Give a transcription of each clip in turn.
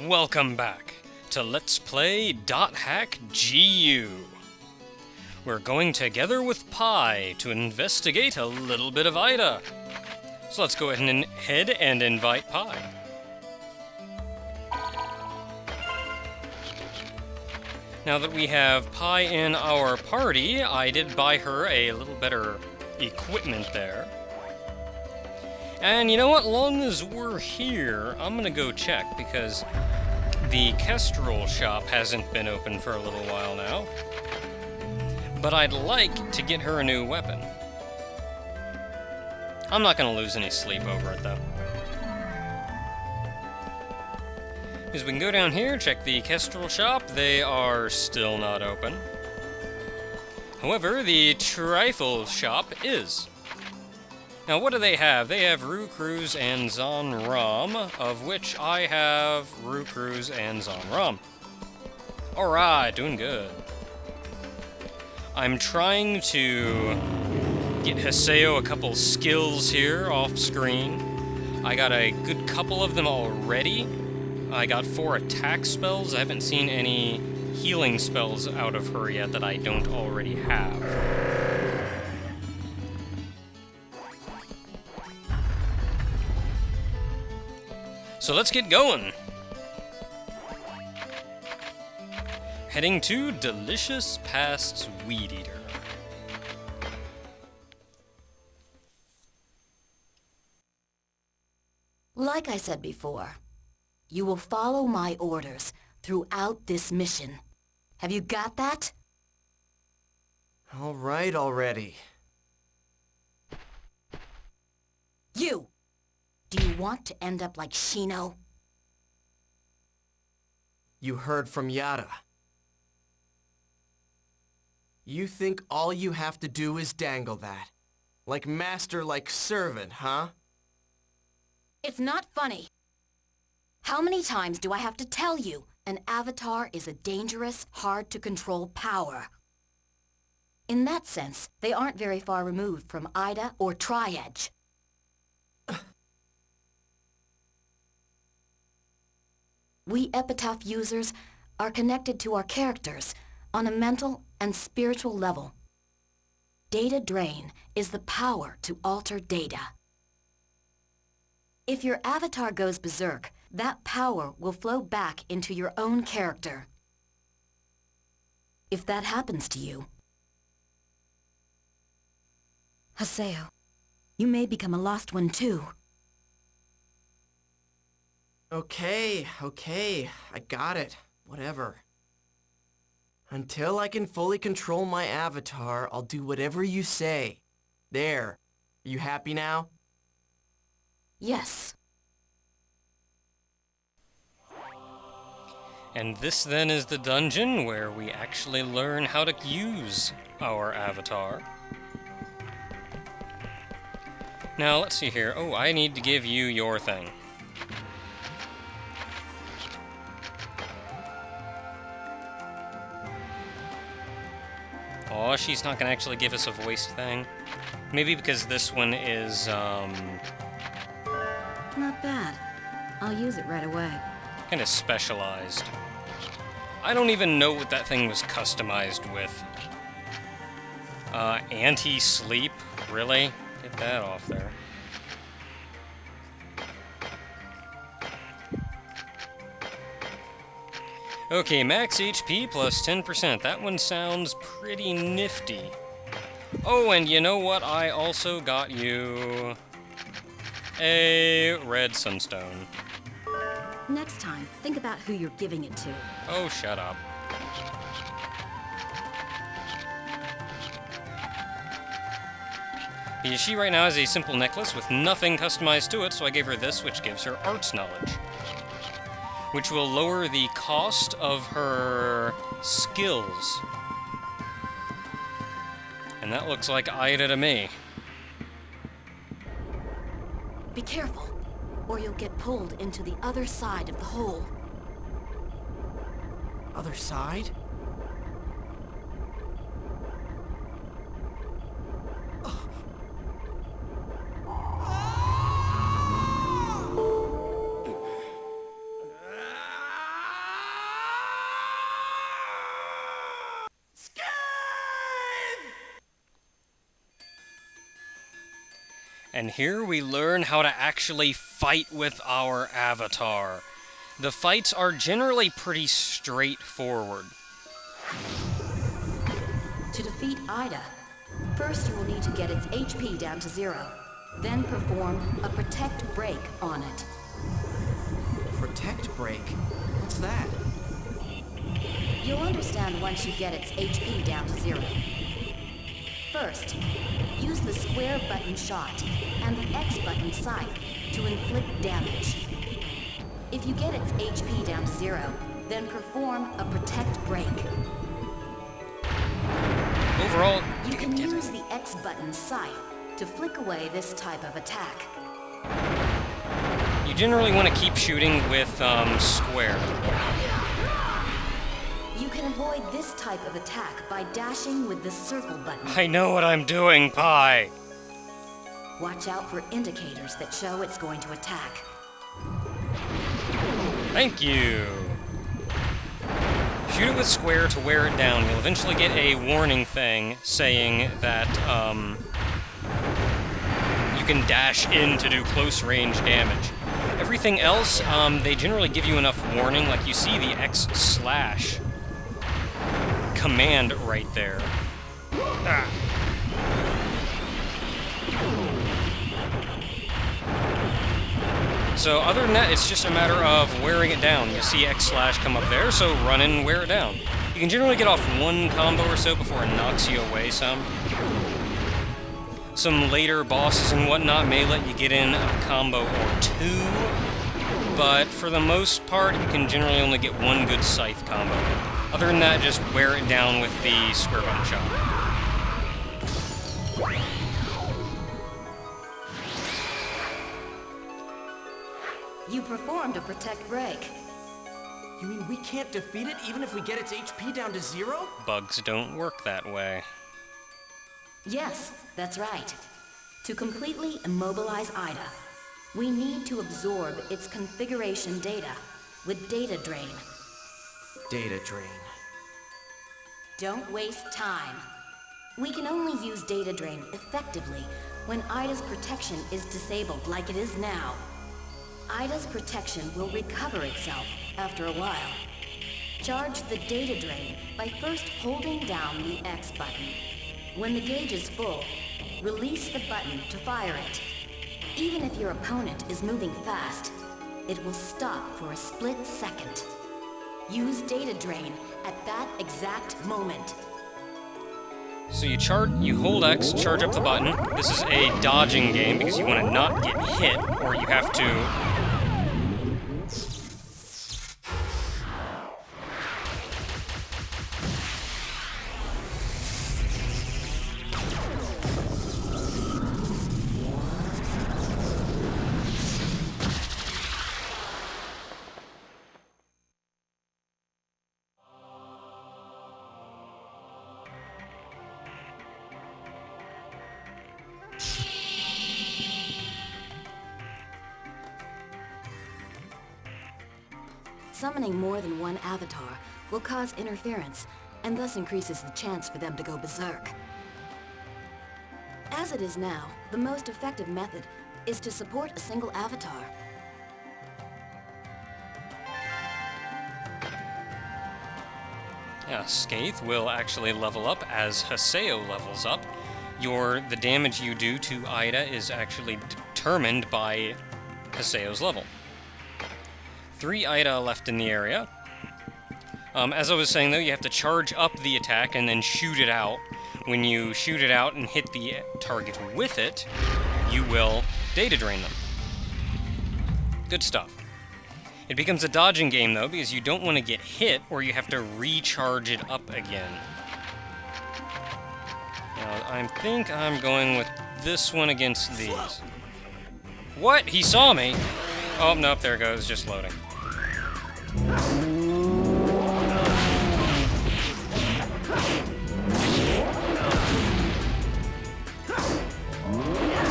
Welcome back to Let's Play Dot Hack GU. We're going together with Pi to investigate a little bit of Ida. So let's go ahead and invite Pi. Now that we have Pi in our party, I did buy her a little better equipment there. And you know what? Long as we're here, I'm gonna go check, because the Kestrel shop hasn't been open for a little while now. But I'd like to get her a new weapon. I'm not gonna lose any sleep over it, though. Because we can go down here, check the Kestrel shop. They are still not open. However, the Trifle shop is. Now, what do they have? They have Rue Cruz and Zon Ram, of which I have Rue Cruz and Zon Ram. Alright, doing good. I'm trying to get Haseo a couple skills here off screen. I got a good couple of them already. I got 4 attack spells. I haven't seen any healing spells out of her yet that I don't already have. So let's get going. Heading to Delicious Past's Weed Eater. Like I said before, you will follow my orders throughout this mission. Have you got that? All right already. You! Do you want to end up like Shino? You heard from Yada. You think all you have to do is dangle that? Like master, like servant, huh? It's not funny. How many times do I have to tell you? An avatar is a dangerous, hard-to-control power. In that sense, they aren't very far removed from Ida or Tri-Edge. We Epitaph users are connected to our characters on a mental and spiritual level. Data drain is the power to alter data. If your avatar goes berserk, that power will flow back into your own character. If that happens to you, Haseo, you may become a lost one too. Okay, I got it. Whatever. Until I can fully control my avatar, I'll do whatever you say. There. Are you happy now? Yes. And this then is the dungeon where we actually learn how to use our avatar. Now, let's see here. Oh, I need to give you your thing. Oh, she's not gonna actually give us a voice thing. Maybe because this one is, Not bad. I'll use it right away. kind of specialized. I don't even know what that thing was customized with. Anti-sleep? Really? Get that off there. Okay, max HP plus 10%. That one sounds pretty nifty. Oh, and you know what? I also got you a red sunstone. Next time, think about who you're giving it to. Oh, shut up. Because she right now has a simple necklace with nothing customized to it, so I gave her this, which gives her arts knowledge. Which will lower the cost of her skills. And that looks like Ida to me. Be careful, or you'll get pulled into the other side of the hole. Other side? And here we learn how to actually fight with our avatar. The fights are generally pretty straightforward. To defeat Ida, first you will need to get its HP down to 0. Then perform a Protect Break on it. Protect break? What's that? You'll understand once you get its HP down to 0. First, use the square button shot and the X button scythe to inflict damage. If you get its HP down to 0, then perform a Protect Break. Overall, You can use the X button scythe to flick away this type of attack. you generally want to keep shooting with square. You can avoid this type of attack by dashing with the circle button. I know what I'm doing, Pi! Watch out for indicators that show it's going to attack. Thank you! Shoot it with square to wear it down. You'll eventually get a warning thing saying that, you can dash in to do close range damage. Everything else, they generally give you enough warning, like you see the X slash command right there. Ah. So other than that, it's just a matter of wearing it down. You see X slash come up there, so run in and wear it down. You can generally get off one combo or so before it knocks you away some. Some later bosses and whatnot may let you get in a combo or two, but for the most part, you can generally only get one good scythe combo. Other than that, just wear it down with the square button shot. You performed a Protect Break. You mean we can't defeat it even if we get its HP down to 0? Bugs don't work that way. Yes, that's right. To completely immobilize Ida, we need to absorb its configuration data with Data Drain. Data drain. Don't waste time. We can only use Data Drain effectively when Ida's protection is disabled like it is now. Ida's protection will recover itself after a while. Charge the Data Drain by first holding down the X button. When the gauge is full, release the button to fire it. Even if your opponent is moving fast, it will stop for a split second. Use Data Drain at that exact moment. So you hold X, charge up the button. This is a dodging game because you want to not get hit, or you have to... Summoning more than one avatar will cause interference, and thus increases the chance for them to go berserk. As it is now, the most effective method is to support a single avatar. Yeah, Skaith will actually level up as Haseo levels up. The damage you do to Ida is actually determined by Haseo's level. 3 Ida left in the area. As I was saying though, you have to charge up the attack and then shoot it out. When you shoot it out and hit the target with it, you will Data Drain them. Good stuff. It becomes a dodging game though, because you don't want to get hit or you have to recharge it up again. Now, I think I'm going with this one against these. What? He saw me! Oh, nope, there it goes, just loading.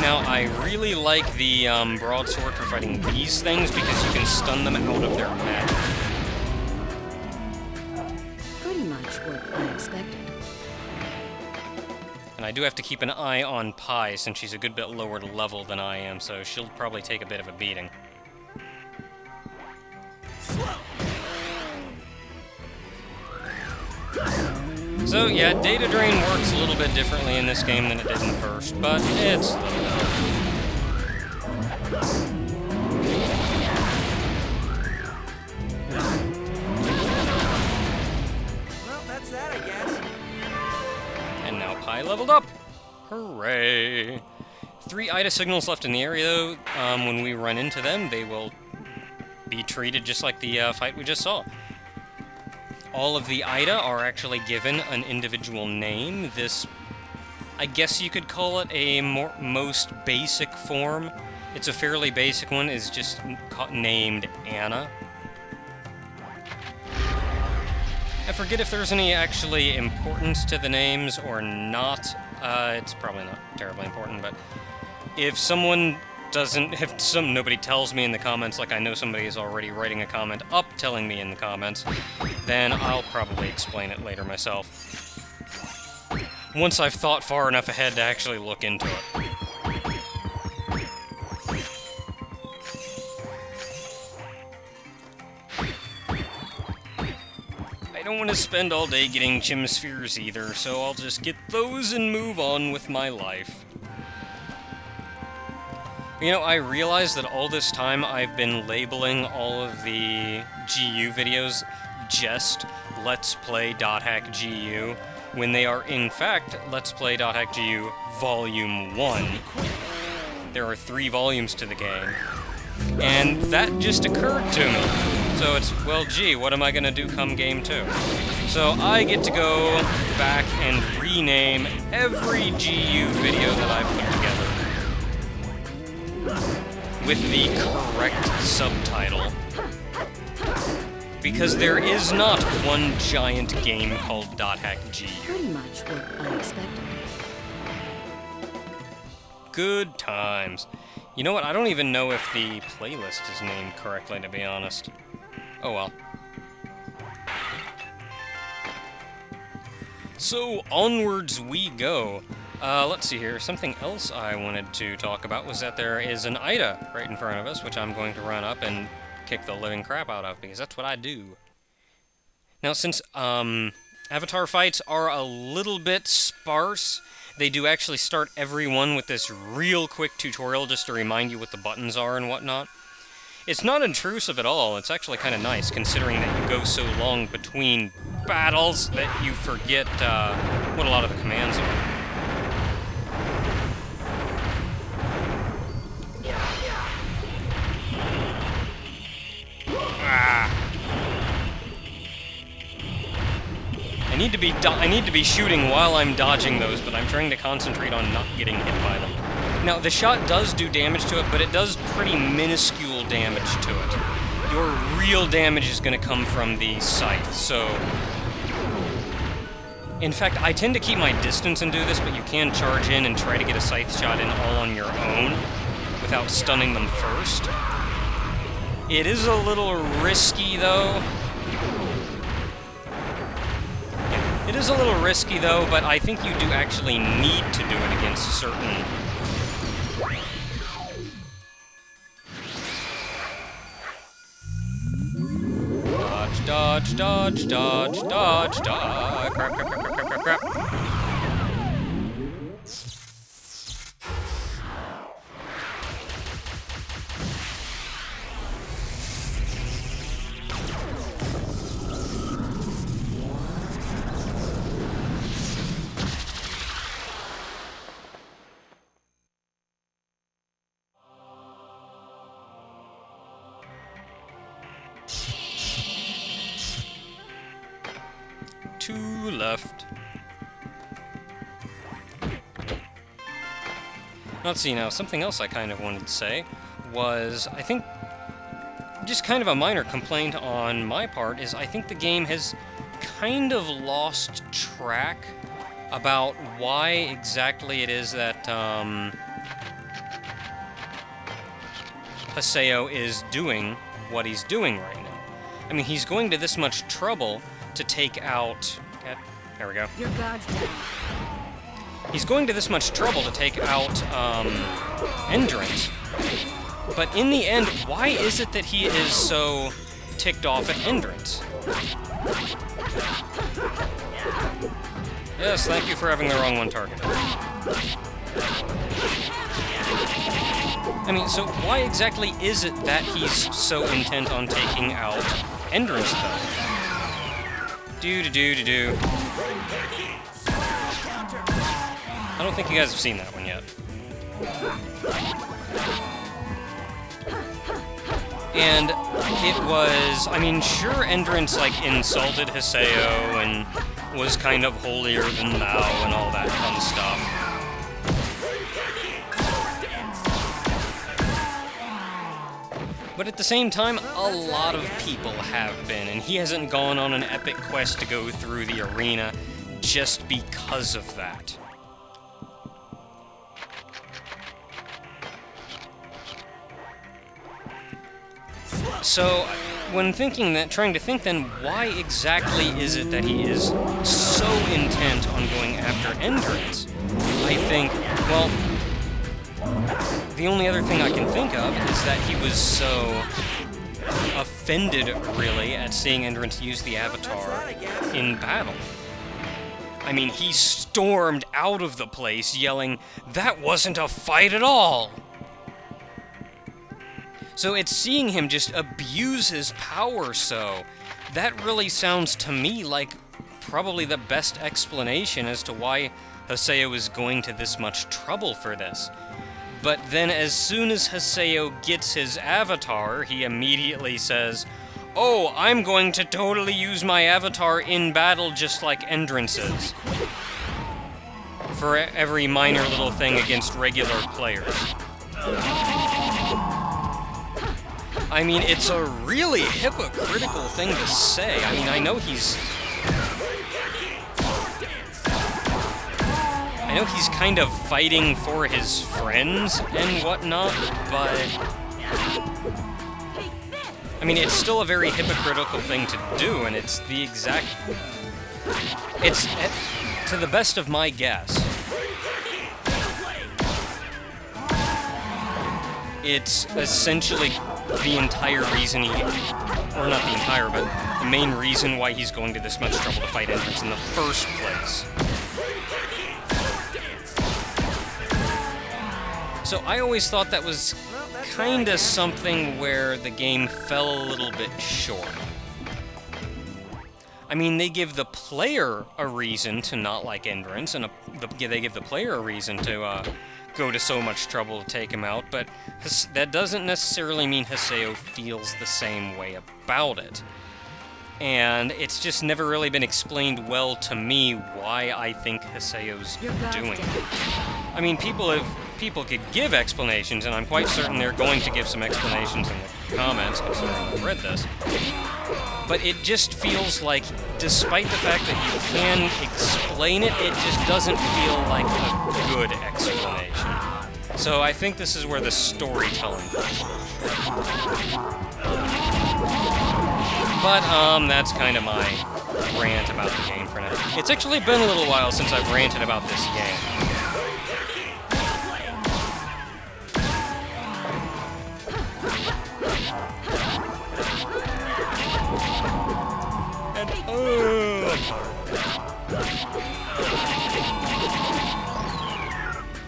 Now, I really like the broadsword for fighting these things because you can stun them out of their magic. Pretty much what I expected. And I do have to keep an eye on Pi since she's a good bit lower level than I am, so she'll probably take a bit of a beating. So yeah, data drain works a little bit differently in this game than it did in the first, but it's slow enough. Well, that's that, I guess. And now Pi leveled up! Hooray! 3 Ida signals left in the area, though. When we run into them, they will be treated just like the fight we just saw. All of the Ida are actually given an individual name. This, I guess you could call it a most basic form. It's a fairly basic one, is just named Anna. I forget if there's any actually importance to the names or not. It's probably not terribly important, but if someone nobody tells me in the comments, like I know somebody is already writing a comment up telling me in the comments, then I'll probably explain it later myself. Once I've thought far enough ahead to actually look into it. I don't want to spend all day getting gem spheres either, so I'll just get those and move on with my life. You know, I realize that all this time I've been labeling all of the GU videos just Let's Play.hackGU, when they are in fact Let's Play.hackGU Volume 1. There are 3 volumes to the game, and that just occurred to me. So it's, well, gee, what am I gonna do come Game 2? So I get to go back and rename every GU video that I've put together with the correct subtitle, because there is not one giant game called .hackGU. Pretty much what I expected. Good times. You know what, I don't even know if the playlist is named correctly, to be honest. Oh well. So, onwards we go. Let's see here. Something else I wanted to talk about was that there is an Ida right in front of us, which I'm going to run up and kick the living crap out of, because that's what I do. Now, since Avatar fights are a little bit sparse, they do actually start every one with this real quick tutorial just to remind you what the buttons are and whatnot. It's not intrusive at all. It's actually kind of nice, considering that you go so long between battles that you forget what a lot of the commands are. I need to be shooting while I'm dodging those, but I'm trying to concentrate on not getting hit by them. Now, the shot does do damage to it, but it does pretty minuscule damage to it. Your real damage is going to come from the scythe, so... In fact, I tend to keep my distance and do this, but you can charge in and try to get a scythe shot in all on your own without stunning them first. It is a little risky, though. It is a little risky, though, but I think you do actually need to do it against certain... Dodge, dodge, dodge, dodge, dodge, crap, crap, crap, crap, crap, crap. Two left. Let's see now, something else I kind of wanted to say was, I think, just kind of a minor complaint on my part, is I think the game has kind of lost track about why exactly it is that Haseo is doing what he's doing right now. I mean, he's going to this much trouble to take out... There we go. Your guard's down. he's going to this much trouble to take out Endurance. But in the end, why is it that he is so ticked off at Endurance? Yes, thank you for having the wrong one targeted. I mean, so why exactly is it that he's so intent on taking out Endurance, though? Do-do-do-do-do. I don't think you guys have seen that one yet. And it was, I mean, sure, Endurance, like, insulted Haseo and was kind of holier than thou and all that fun stuff. But at the same time, a lot of people have been, and he hasn't gone on an epic quest to go through the arena just because of that. So, when trying to think then, why exactly is it that he is so intent on going after Endurance? I think, well, the only other thing I can think of is that he was so offended, really, at seeing Endurance use the Avatar in battle. I mean, he stormed out of the place yelling, "That wasn't a fight at all!" So it's seeing him just abuse his power so. That really sounds to me like probably the best explanation as to why Haseo is going to this much trouble for this. But then as soon as Haseo gets his Avatar, he immediately says, "Oh, I'm going to totally use my Avatar in battle just like Endurance's. For every minor little thing against regular players." I mean, it's a really hypocritical thing to say. I mean, I know he's kind of fighting for his friends and whatnot, but I mean, it's still a very hypocritical thing to do, and it's the exact... It's, to the best of my guess, it's essentially the entire reason or not the entire, but the main reason why he's going to this much trouble to fight Endurance in the first place. So I always thought that was kinda something where the game fell a little bit short. I mean, they give the player a reason to not like Endurance, and they give the player a reason to go to so much trouble to take him out, but that doesn't necessarily mean Haseo feels the same way about it. And it's just never really been explained well to me why I think Haseo's doing it. I mean, people could give explanations, and I'm quite certain they're going to give some explanations in the comments, considering I've read this. But it just feels like, despite the fact that you can explain it, it just doesn't feel like a good explanation. So I think this is where the storytelling comes in. But, that's kind of my rant about the game for now. It's actually been a little while since I've ranted about this game.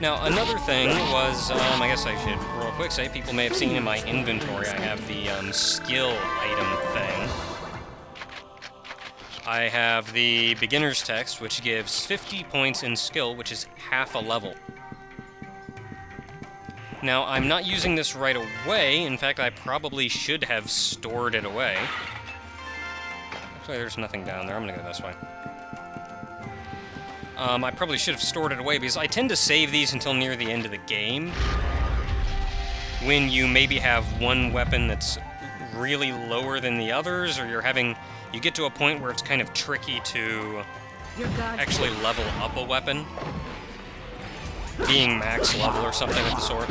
Now, another thing was, I guess I should real quick say, people may have seen in my inventory, I have the skill item thing. I have the beginner's text, which gives 50 points in skill, which is half a level. Now, I'm not using this right away. In fact, I probably should have stored it away. Actually, there's nothing down there. I'm gonna go this way. I probably should have stored it away, because I tend to save these until near the end of the game, when you maybe have one weapon that's really lower than the others, or you get to a point where it's kind of tricky to actually level up a weapon, being max level or something of the sort.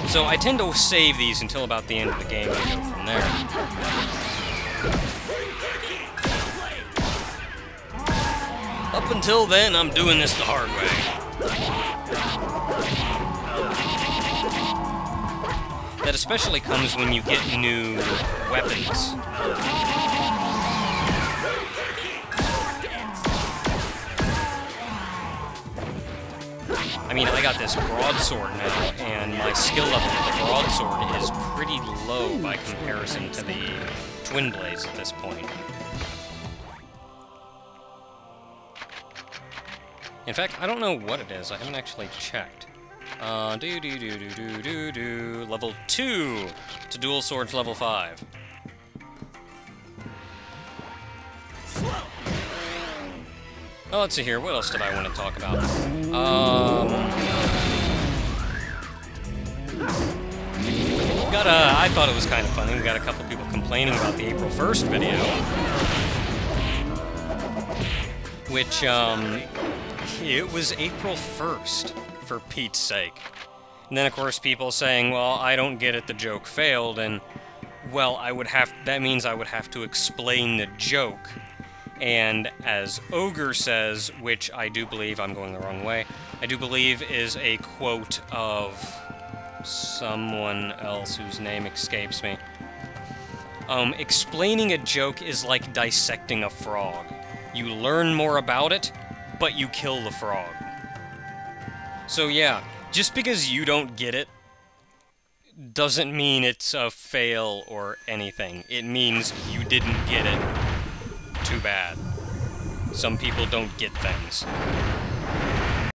So I tend to save these until about the end of the game and go from there. Up until then, I'm doing this the hard way. That especially comes when you get new weapons. I mean, I got this broadsword now, and my skill level with the broadsword is pretty low by comparison to the twin blades at this point. In fact, I don't know what it is. I haven't actually checked. Level 2 to dual swords level 5. Oh, let's see here. What else did I want to talk about? I thought it was kind of funny. We got a couple people complaining about the April 1st video. Which, it was April 1st, for Pete's sake. And then, of course, people saying, well, I don't get it, the joke failed, and, well, that means I would have to explain the joke. And as Ogre says, which I do believe, I'm going the wrong way, I do believe is a quote of someone else whose name escapes me. Explaining a joke is like dissecting a frog. You learn more about it, but you kill the frog. So yeah, just because you don't get it doesn't mean it's a fail or anything. It means you didn't get it. Too bad. Some people don't get things.